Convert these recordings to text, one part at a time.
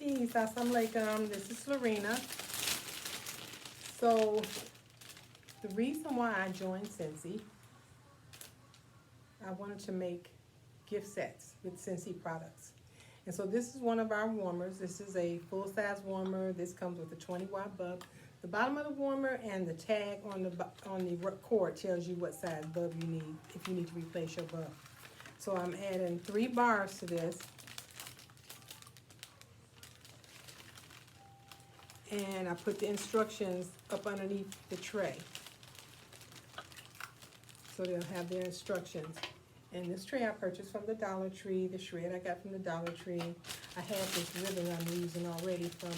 Peace, assalamualaikum. This is Lorena. So, the reason why I joined Scentsy, I wanted to make gift sets with Scentsy products. And so this is one of our warmers. This is a full-size warmer. This comes with a 20-watt bulb. The bottom of the warmer and the tag on the cord tells you what size bulb you need if you need to replace your bulb. So I'm adding 3 bars to this. And I put the instructions up underneath the tray. So they'll have their instructions. And this tray I purchased from the Dollar Tree, the shred I got from the Dollar Tree. I have this ribbon I'm using already from,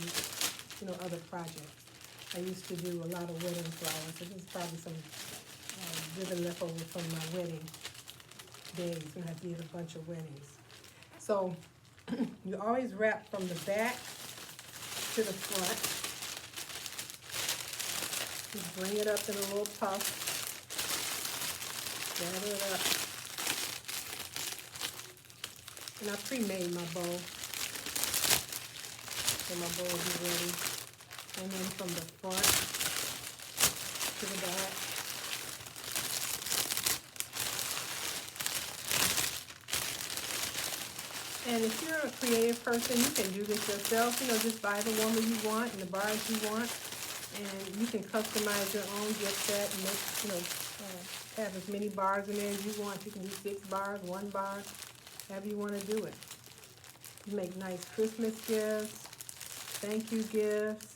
other projects. I used to do a lot of wedding flowers. So this is probably some ribbon left over from my wedding days when I did a bunch of weddings. So you always wrap from the back to the front. Just bring it up in a little puff. Gather it up. And I pre-made my bowl. So my bowl will be ready. And then from the front to the back. And if you're a creative person, you can do this yourself. Just buy the warmer you want and the bars you want. And you can customize your own gift set and make, have as many bars in there as you want. You can do 6 bars, 1 bar, however you want to do it. You make nice Christmas gifts, thank you gifts,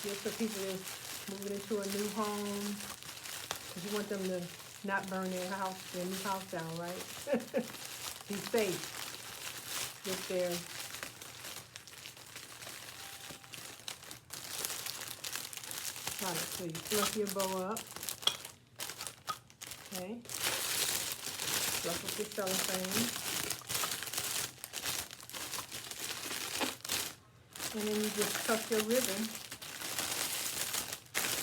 gifts for people that's moving into a new home. Because you want them to not burn their new house down, right? Be safe with their product. So you fluff your bow up. Okay. Fluff with your cellophane. And then you just tuck your ribbon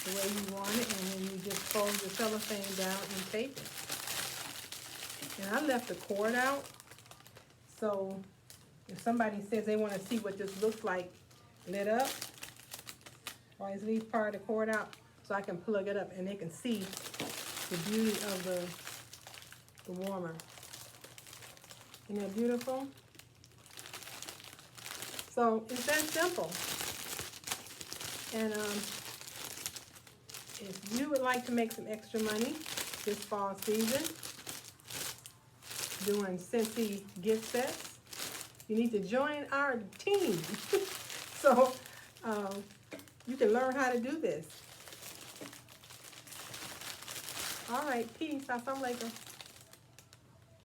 the way you want it, and then you just fold the cellophane down and tape it. And I left the cord out, so if somebody says they want to see what this looks like lit up, always leave part of the cord out so I can plug it up and they can see the beauty of the warmer. Isn't that beautiful? So it's that simple. And if you would like to make some extra money this fall season doing Scentsy gift sets, you need to join our team. So you can learn how to do this. All right, peace. Assalamualaikum.